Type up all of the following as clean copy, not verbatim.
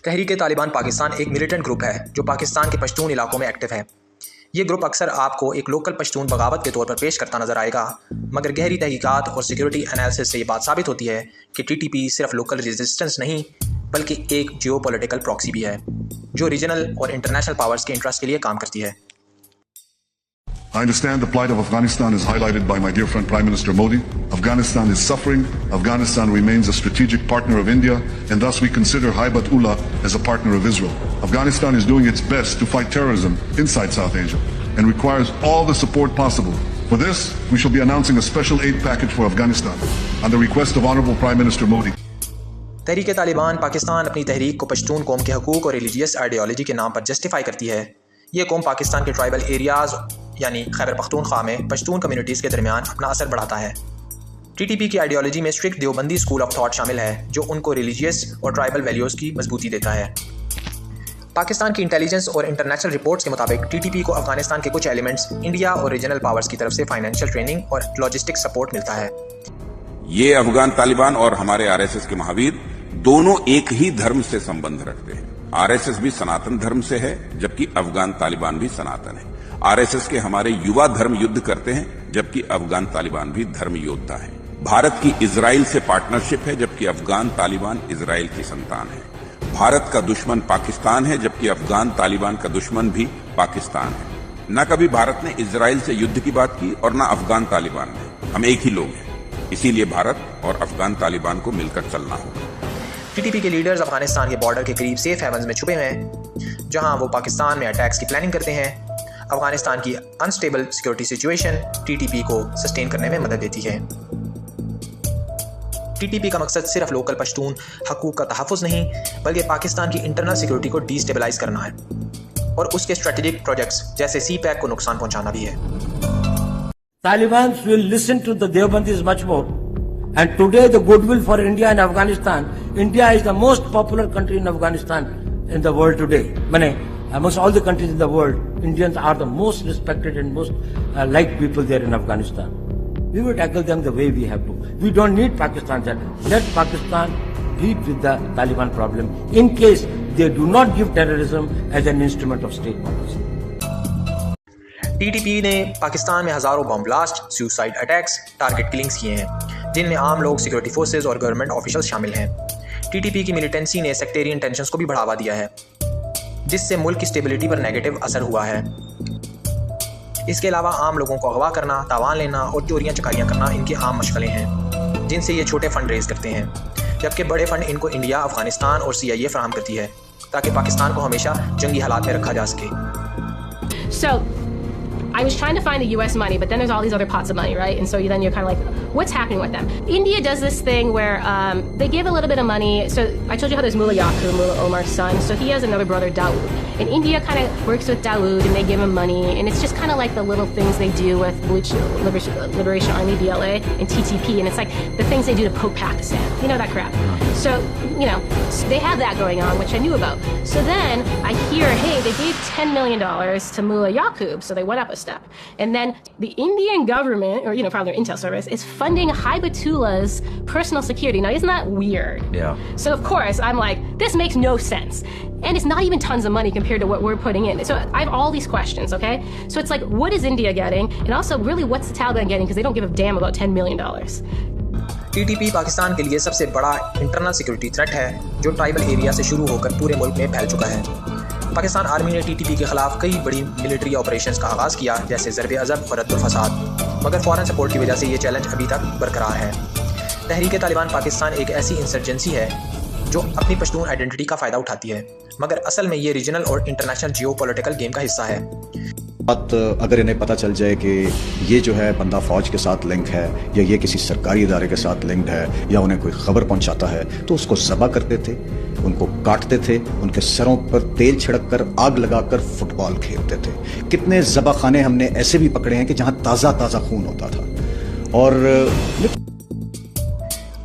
तहरीक तालिबान पाकिस्तान एक militant group है जो पाकिस्तान के पश्तून इलाकों में एक्टिव है। ये ग्रुप अक्सर आपको एक लोकल पश्तून बगावत के तौर पर पेश करता नजर आएगा, मगर गहरी तहकीकात और सिक्योरिटी एनालिसिस से ये बात साबित होती है कि टीटीपी सिर्फ लोकल रेजिस्टेंस नहीं बल्कि एक जियोपॉलिटिकल प्रॉक्सी भी है जो रीजनल और इंटरनेशनल पावर्स के इंटरेस्ट के लिए काम करती है। I understand the plight of Afghanistan is highlighted by my dear friend Prime Minister Modi. Afghanistan is suffering. Afghanistan remains a strategic partner of India, and thus we consider Haibat-Ullah as a partner of Israel. Afghanistan is doing its best to fight terrorism inside South Asia and requires all the support possible. For this, we shall be announcing a special aid package for Afghanistan on the request of Honorable Prime Minister Modi. तहरीक तालिबान पाकिस्तान अपनी तहरीक को पश्तून कौम के हकूक़ और religious ideology के नाम पर justify करती है। ये कौम पाकिस्तान के ट्राइबल एरियाज़ यानी खैबर पख्तूनख्वा में पश्तून कम्युनिटीज़ के दरमियान अपना असर बढ़ाता है। टीटीपी की आइडियोलॉजी में strict Deobandi school of thought शामिल है जो उनको रिलीजियस और ट्राइबल वैल्यूज़ की मजबूती देता है। पाकिस्तान की इंटेलिजेंस और इंटरनेशनल रिपोर्ट्स के मुताबिक टीटीपी को अफगानिस्तान के कुछ एलिमेंट्स इंडिया और रीजनल पावर्स की तरफ से फाइनेंशियल ट्रेनिंग और लॉजिस्टिक सपोर्ट मिलता है। ये अफगान तालिबान और हमारे आरएसएस के महावीर दोनों एक ही धर्म से संबंध रखते हैं। आरएसएस भी सनातन धर्म से है जबकि अफगान तालिबान भी सनातन है। आरएसएस के हमारे युवा धर्म युद्ध करते हैं जबकि अफगान तालिबान भी धर्म योद्धा है। भारत की इजराइल से पार्टनरशिप है जबकि अफगान तालिबान इजराइल की संतान है। भारत का दुश्मन पाकिस्तान है जबकि अफगान तालिबान का दुश्मन भी पाकिस्तान है। न कभी भारत ने इजराइल से युद्ध की बात की और न अफगान तालिबान ने। हम एक ही लोग हैं, इसीलिए भारत और अफगान तालिबान को मिलकर चलना होगा। टीटीपी के लीडर्स अफगानिस्तान के बॉर्डर के करीब सेफ हेवन्स में छुपे हुए हैं जहां वो पाकिस्तान में अटैक्स की प्लानिंग करते हैं। अफगानिस्तान की अनस्टेबल सिक्योरिटी सिचुएशन टीटीपी को सस्टेन करने में मदद देती है। टीटीपी का मकसद सिर्फ लोकल पश्तून हकूक़ का तहफ़्फ़ुज़ नहीं बल्कि पाकिस्तान की इंटरनल सिक्योरिटी को डिस्टेबलाइज करना है और उसके स्ट्रेटेजिक प्रोजेक्ट्स जैसे CPAC को नुकसान पहुंचाना भी है। Taliban will listen to the Deobandis much more. And today the goodwill for India and Afghanistan, India is the most popular country in Afghanistan in the world today. Amongst all the countries in the world, Indians are the most respected and most liked people there in Afghanistan. We will tackle them the way we have to. We don't need Pakistan. Let Pakistan deal with the Taliban problem in case they do not give terrorism as an instrument of state policy. TTP ने पाकिस्तान में हज़ारों bomb blast, suicide attacks, target killings किए हैं जिनमें आम लोग, security forces और government officials शामिल हैं। टीटीपी की मिलिटेंसी ने सेक्टेरियन टेंशंस को भी बढ़ावा दिया है जिससे मुल्क की स्टेबिलिटी पर नेगेटिव असर हुआ है। इसके अलावा आम लोगों को अगवा करना, तावान लेना और चोरियां चकारियां करना इनकी आम मशगलें हैं जिनसे ये छोटे फंड रेज करते हैं जबकि बड़े फंड इनको इंडिया, अफगानिस्तान और CIA फराहम करती है ताकि पाकिस्तान को हमेशा जंगी हालात में रखा जा सके। I was trying to find the US money, but then there's all these other pots of money, right? And so then you're kind of like, what's happening with them? India does this thing where they give a little bit of money. So I told you how there's Mullah Yaqub, Mullah Omar's son. So he has another brother, Dawood. And India kind of works with Dawood and they give him money. And it's just kind of like the little things they do with Liberation Army, BLA, and TTP. And it's like the things they do to poke Pakistan. You know that crap. So, they have that going on, which I knew about. So then I hear, hey, they gave $10 million to Mullah Yaqub. So they went up a step. And then the Indian government, or probably their intel service, is funding Haibatullah's personal security. Now, isn't that weird? Yeah. So of course I'm like, this makes no sense. And it's not even tons of money compared to what we're putting in. So I have all these questions, okay? So it's like, what is India getting? And also, really, what's the Taliban getting? Because they don't give a damn about $10 million. TTP Pakistan के लिए सबसे बड़ा internal security threat है जो tribal area से शुरू होकर पूरे मुल्क में फैल चुका है। पाकिस्तान आर्मी ने टीटीपी के खिलाफ कई बड़ी मिलिट्री ऑपरेशंस का आगाज़ किया जैसे ज़रब-ए-अज़ब और रद्द-उल-फसाद, मगर फॉरेन सपोर्ट की वजह से ये चैलेंज अभी तक बरकरार है। तहरीक तालिबान पाकिस्तान एक ऐसी इंसर्जेंसी है जो अपनी पश्तून आइडेंटिटी का फ़ायदा उठाती है मगर असल में ये रीजनल और इंटरनेशनल जियोपॉलिटिकल गेम का हिस्सा है। बात अगर इन्हें पता चल जाए कि ये जो है बंदा फ़ौज के साथ लिंक है या ये किसी सरकारी इदारे के साथ लिंक्ड है या उन्हें कोई ख़बर पहुंचाता है तो उसको ज़बह करते थे, उनको काटते थे, उनके सरों पर तेल छिड़क कर आग लगाकर फुटबॉल खेलते थे। कितने ज़बह खाने हमने ऐसे भी पकड़े हैं कि जहां ताज़ा ताज़ा खून होता था। और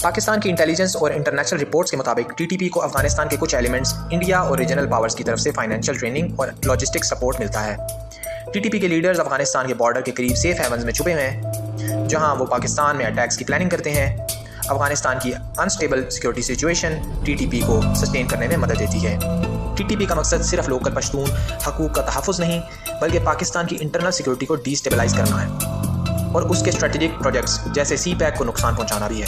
पाकिस्तान की इंटेलिजेंस और इंटरनेशनल रिपोर्ट्स के मुताबिक टीटीपी को अफगानिस्तान के कुछ एलिमेंट्स इंडिया और रीजनल पावर्स की तरफ से फाइनेंशियल ट्रेनिंग और लॉजिस्टिक सपोर्ट मिलता है। टीटीपी के लीडर्स अफगानिस्तान के बॉर्डर के करीब सेफ हेवन्स में छुपे हुए हैं जहां वो पाकिस्तान में अटैक्स की प्लानिंग करते हैं। अफगानिस्तान की अनस्टेबल सिक्योरिटी सिचुएशन टीटीपी को सस्टेन करने में मदद देती है। टीटीपी का मकसद सिर्फ लोकल पश्तून हकूक़ का तहफ़्फ़ुज़ नहीं बल्कि पाकिस्तान की इंटरनल सिक्योरिटी को डीस्टेबलाइज करना है और उसके स्ट्रेटेजिक प्रोजेक्ट्स जैसे CPAC को नुकसान पहुंचाना भी है।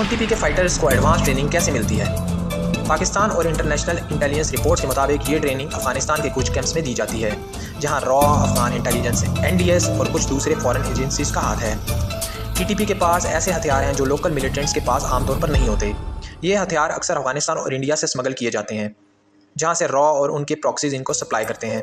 टीटीपी के फाइटर्स को एडवांस ट्रेनिंग कैसे मिलती है? पाकिस्तान और इंटरनेशनल इंटेलिजेंस रिपोर्ट्स के मुताबिक ये ट्रेनिंग अफगानिस्तान के कुछ कैंप्स में दी जाती है जहां रॉ अफगान इंटेलिजेंस NDS और कुछ दूसरे फॉरेन एजेंसीज का हाथ है। टीटीपी के पास ऐसे हथियार हैं जो लोकल मिलिटेंट्स के पास आमतौर पर नहीं होते। ये हथियार अक्सर अफगानिस्तान और इंडिया से स्मगल किए जाते हैं जहां से रॉ और उनके प्रॉक्सीज इनको सप्लाई करते हैं।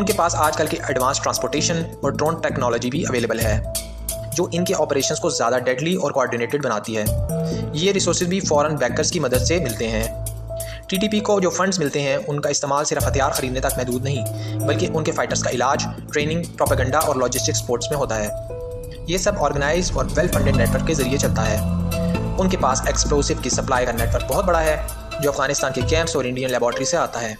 उनके पास आजकल की एडवांस ट्रांसपोर्टेशन और ड्रोन टेक्नोलॉजी भी अवेलेबल है जो इनके ऑपरेशंस को ज़्यादा डेडली और कोऑर्डिनेटेड बनाती है। ये रिसोर्सेज भी फॉरेन बैकर्स की मदद से मिलते हैं। टीटीपी को जो फंड्स मिलते हैं उनका इस्तेमाल सिर्फ हथियार खरीदने तक महदूद नहीं बल्कि उनके फाइटर्स का इलाज, ट्रेनिंग, प्रोपेगेंडा और लॉजिस्टिक सपोर्ट्स में होता है। ये सब ऑर्गेनाइज और वेल फंडेड नेटवर्क के जरिए चलता है। उनके पास एक्सप्लोसिव की सप्लाई का नेटवर्क बहुत बड़ा है जो अफगानिस्तान के कैंप्स और इंडियन लेबॉर्ट्री से आता है।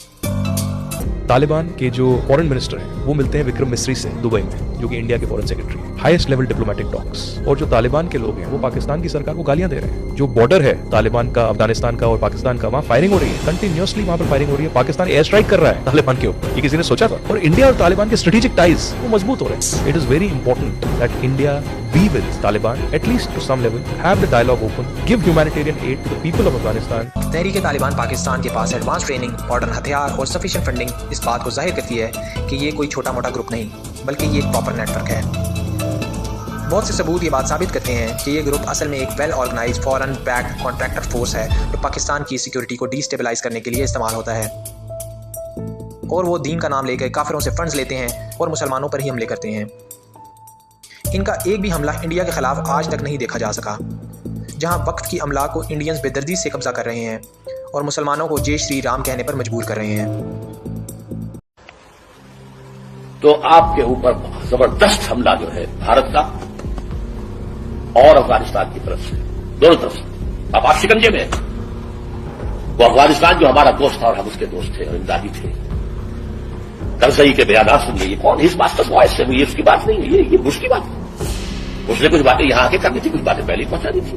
तालिबान के जो फॉरेन मिनिस्टर हैं वो मिलते हैं विक्रम मिस्री से दुबई में, जो कि इंडिया के foreign secretary, highest level diplomatic talks. और जो तालिबान के लोग हैं वो पाकिस्तान की सरकार को गालियां दे रहे हैं। जो बॉर्डर है तालिबान का अफगानिस्तान का और पाकिस्तान का, वहाँ फायरिंग हो रही है, कंटिन्यूअसली वहाँ पर फायरिंग हो रही है। पाकिस्तान एयर स्ट्राइक कर रहा है तालिबान के ऊपर, ये किसी ने सोचा था? और इंडिया और तालिबान के स्ट्रेटेजिक टाइज वो मजबूत हो रहे हैं। It is very important that India be with Taliban at least to some level, have the dialogue open, give humanitarian aid to the people of Afghanistan. तहरीक तालिबान पाकिस्तान के पास एडवांस ट्रेनिंग, मॉडर्न हथियार और sufficient funding इस बात को जाहिर करती है कि ये कोई छोटा मोटा ग्रुप नहीं बल्कि ये एक प्रॉपर नेटवर्क है। बहुत से सबूत ये बात साबित करते हैं कि ये ग्रुप असल में एक well organized foreign backed contractor force है जो पाकिस्तान की सिक्योरिटी को डीस्टेबलाइज करने के लिए इस्तेमाल होता है। और वो दीन का नाम लेकर काफिरों से फंड्स लेते हैं और मुसलमानों पर ही हमले करते हैं। इनका एक भी हमला इंडिया के खिलाफ आज तक नहीं देखा जा सका। जहां वक्त की अमला को इंडियंस बेदर्दी से कब्जा कर रहे हैं और मुसलमानों को जय श्री राम कहने पर मजबूर कर रहे हैं। तो आपके ऊपर जबरदस्त हमला जो है भारत का और अफगानिस्तान की तरफ से, दोनों तरफ से। अब आप शिकंजे में, वो अफगानिस्तान जो हमारा दोस्त था और हम उसके दोस्त थे और इमदादी थे, करजई के बयान सुनिए, ये कौन, इस बात का वॉइस है, ये उसकी बात नहीं है, ये बुश की बात है। उसने कुछ बातें यहां आके करनी थी, कुछ बातें पहले ही पहुंचा दी थी।